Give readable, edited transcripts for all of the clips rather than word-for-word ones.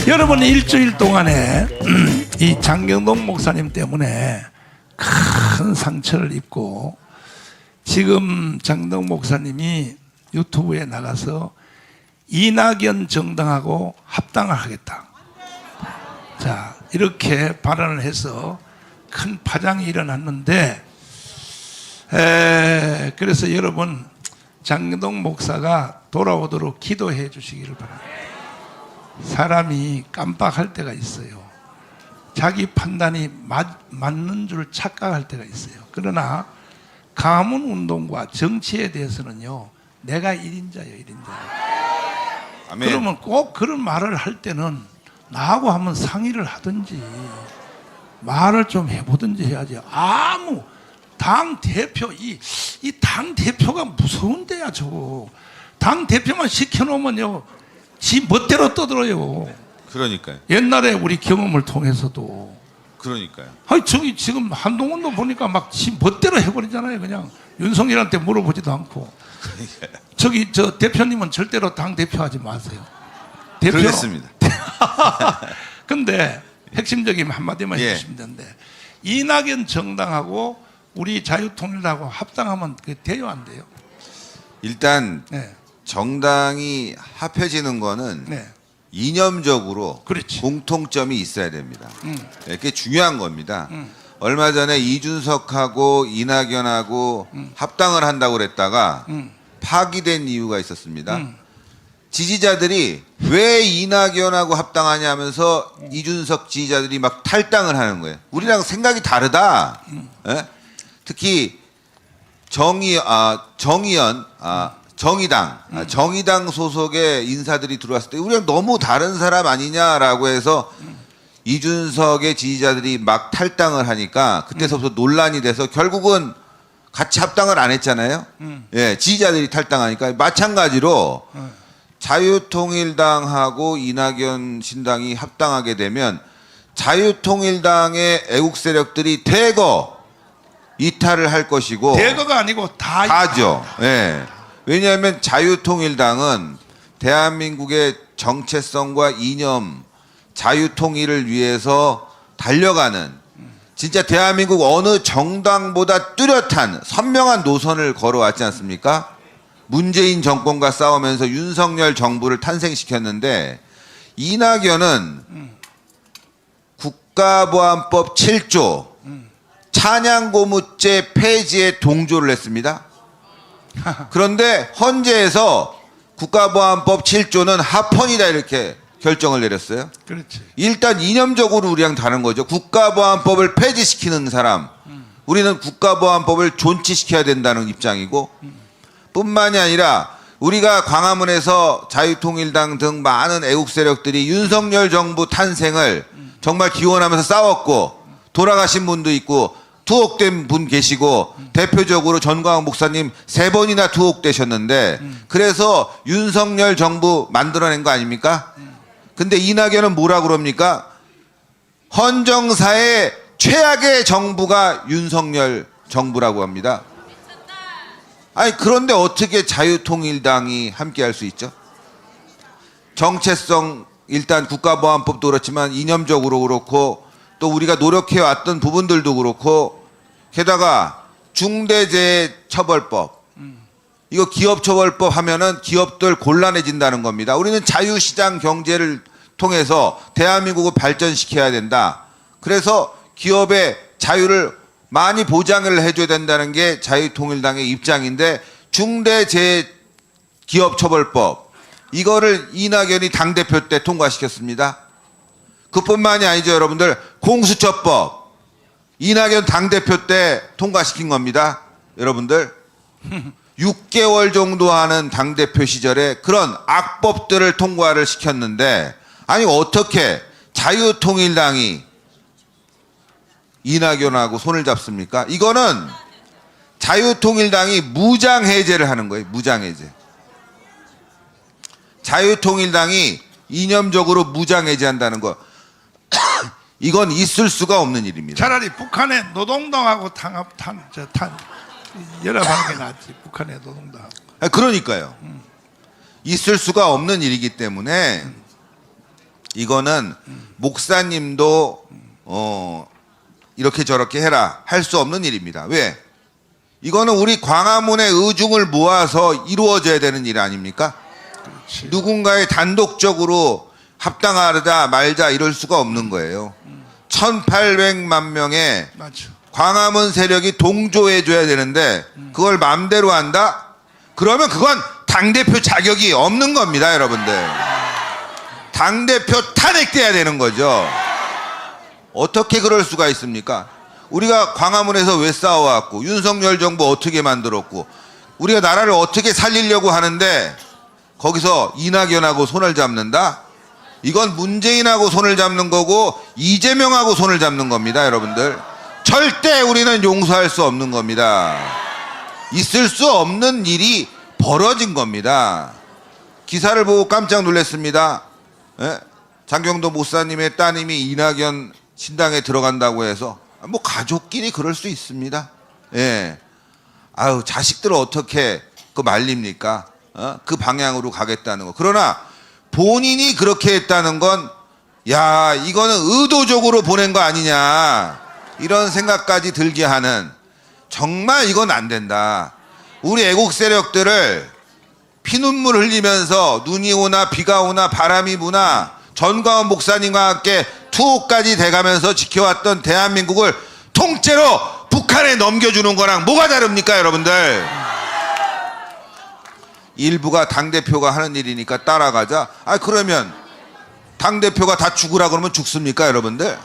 여러분 일주일 동안에 이 장경동 목사님 때문에 큰 상처를 입고 지금 장경동 목사님이 유튜브에 나가서 이낙연 정당하고 합당을 하겠다. 자, 이렇게 발언을 해서 큰 파장이 일어났는데 그래서 여러분 장경동 목사가 돌아오도록 기도해 주시기를 바랍니다. 사람이 깜빡할 때가 있어요. 자기 판단이 맞는 줄 착각할 때가 있어요. 그러나 가문운동과 정치에 대해서는요, 내가 1인자예요, 1인자. 아멘. 그러면 꼭 그런 말을 할 때는 나하고 한번 상의를 하든지 말을 좀 해보든지 해야지. 아무 당 대표, 이 당 대표가 무서운데야, 저거. 당 대표만 시켜놓으면요, 지 멋대로 떠들어요. 그러니까요. 옛날에 우리 경험을 통해서도. 그러니까요. 아니, 저기 지금 한동훈도 보니까 막 지 멋대로 해버리잖아요. 그냥 윤석열한테 물어보지도 않고. 저기 저 대표님은 절대로 당 대표하지 마세요. 대표. 그러겠습니다. 근데 핵심적인 한마디만 예. 해주시면 되는데, 이낙연 정당하고 우리 자유통일당하고 합당하면 그게 돼요, 안 돼요? 일단 네. 정당이 합해지는 거는 네. 이념적으로 그렇지. 공통점이 있어야 됩니다. 그게 중요한 겁니다. 얼마 전에 이준석하고 이낙연하고 합당을 한다고 그랬다가 파기된 이유가 있었습니다. 지지자들이 왜 이낙연하고 합당하냐 하면서 이준석 지지자들이 막 탈당을 하는 거예요. 우리랑 생각이 다르다. 예? 특히 정의당 소속의 인사들이 들어왔을 때 우리랑 너무 다른 사람 아니냐라고 해서 이준석의 지지자들이 막 탈당을 하니까 그때서부터 논란이 돼서 결국은 같이 합당을 안 했잖아요. 예, 지지자들이 탈당하니까 마찬가지로 자유통일당하고 이낙연 신당이 합당하게 되면 자유통일당의 애국 세력들이 대거 이탈을 할 것이고, 대거가 아니고 다죠. 예. 왜냐하면 자유통일당은 대한민국의 정체성과 이념, 자유통일을 위해서 달려가는, 진짜 대한민국 어느 정당보다 뚜렷한 선명한 노선을 걸어왔지 않습니까? 문재인 정권과 싸우면서 윤석열 정부를 탄생시켰는데, 이낙연은 국가보안법 7조 찬양고무죄 폐지에 동조를 했습니다. 그런데 헌재에서 국가보안법 7조는 합헌이다 이렇게 결정을 내렸어요. 그렇지. 일단 이념적으로 우리랑 다른 거죠. 국가보안법을 폐지시키는 사람, 우리는 국가보안법을 존치시켜야 된다는 입장이고, 뿐만이 아니라 우리가 광화문에서 자유통일당 등 많은 애국 세력들이 윤석열 정부 탄생을 정말 기원하면서 싸웠고, 돌아가신 분도 있고 투옥된 분 계시고, 대표적으로 전광훈 목사님 3번이나 투옥되셨는데, 그래서 윤석열 정부 만들어낸 거 아닙니까? 근데 이낙연은 뭐라 그럽니까? 헌정사의 최악의 정부가 윤석열 정부라고 합니다. 아니, 그런데 어떻게 자유통일당이 함께 할 수 있죠? 정체성, 일단 국가보안법도 그렇지만 이념적으로 그렇고, 또 우리가 노력해왔던 부분들도 그렇고, 게다가 중대재해처벌법, 이거 기업처벌법 하면은 기업들 곤란해진다는 겁니다. 우리는 자유시장 경제를 통해서 대한민국을 발전시켜야 된다. 그래서 기업의 자유를 많이 보장을 해줘야 된다는 게 자유통일당의 입장인데, 중대재해기업처벌법, 이거를 이낙연이 당대표 때 통과시켰습니다. 그뿐만이 아니죠, 여러분들. 공수처법, 이낙연 당대표 때 통과시킨 겁니다. 여러분들 6개월 정도 하는 당대표 시절에 그런 악법들을 통과를 시켰는데, 아니 어떻게 자유통일당이 이낙연하고 손을 잡습니까? 이거는 자유통일당이 무장해제를 하는 거예요. 무장해제. 자유통일당이 이념적으로 무장해제한다는 거, 이건 있을 수가 없는 일입니다. 차라리 북한의 노동당하고 연합하는 게 낫지. 북한의 노동당. 그러니까요. 있을 수가 없는 일이기 때문에 이거는 목사님도 이렇게 저렇게 해라 할 수 없는 일입니다. 왜? 이거는 우리 광화문의 의중을 모아서 이루어져야 되는 일 아닙니까? 그렇지. 누군가의 단독적으로 합당하자 말자 이럴 수가 없는 거예요. 1800만 명의 맞죠. 광화문 세력이 동조해줘야 되는데 그걸 맘대로 한다? 그러면 그건 당대표 자격이 없는 겁니다, 여러분들. 당대표 탄핵돼야 되는 거죠. 어떻게 그럴 수가 있습니까? 우리가 광화문에서 왜 싸워왔고 윤석열 정부 어떻게 만들었고 우리가 나라를 어떻게 살리려고 하는데 거기서 이낙연하고 손을 잡는다? 이건 문재인하고 손을 잡는 거고 이재명하고 손을 잡는 겁니다, 여러분들. 절대 우리는 용서할 수 없는 겁니다. 있을 수 없는 일이 벌어진 겁니다. 기사를 보고 깜짝 놀랐습니다. 예? 장경도 목사님의 따님이 이낙연 신당에 들어간다고 해서 뭐 가족끼리 그럴 수 있습니다. 예. 아유, 자식들을 어떻게 그 말립니까? 그 방향으로 가겠다는 거. 그러나 본인이 그렇게 했다는 건 야, 이거는 의도적으로 보낸 거 아니냐 이런 생각까지 들게 하는, 정말 이건 안 된다. 우리 애국 세력들을 피눈물 흘리면서 눈이 오나 비가 오나 바람이 부나 전광훈 목사님과 함께 투호까지 돼가면서 지켜왔던 대한민국을 통째로 북한에 넘겨주는 거랑 뭐가 다릅니까, 여러분들? 일부가 당대표가 하는 일이니까 따라가자. 아, 그러면 당대표가 다 죽으라 그러면 죽습니까, 여러분들?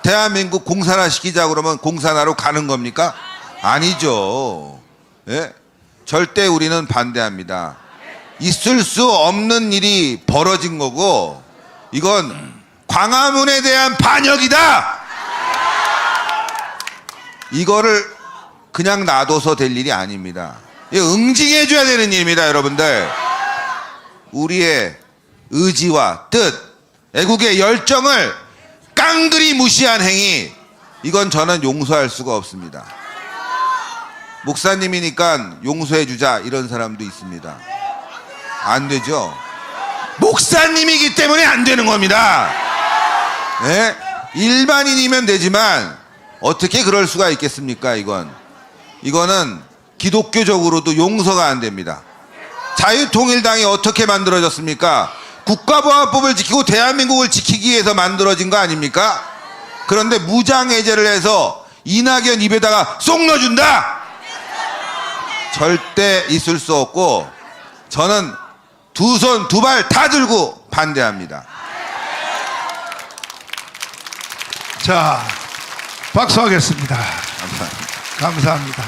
대한민국 공산화 시키자 그러면 공산화로 가는 겁니까? 아니죠. 예? 절대 우리는 반대합니다. 있을 수 없는 일이 벌어진 거고 이건 광화문에 대한 반역이다. 이거를 그냥 놔둬서 될 일이 아닙니다. 응징해줘야 되는 일입니다, 여러분들. 우리의 의지와 뜻, 애국의 열정을 깡그리 무시한 행위, 이건 저는 용서할 수가 없습니다. 목사님이니까 용서해주자 이런 사람도 있습니다. 안 되죠. 목사님이기 때문에 안 되는 겁니다. 네? 일반인이면 되지만 어떻게 그럴 수가 있겠습니까? 이거는 기독교적으로도 용서가 안 됩니다. 자유통일당이 어떻게 만들어졌습니까? 국가보안법을 지키고 대한민국을 지키기 위해서 만들어진 거 아닙니까? 그런데 무장해제를 해서 이낙연 입에다가 쏙 넣어준다? 절대 있을 수 없고 저는 두 손 두 발 다 들고 반대합니다. 자, 박수하겠습니다. 감사합니다. 감사합니다.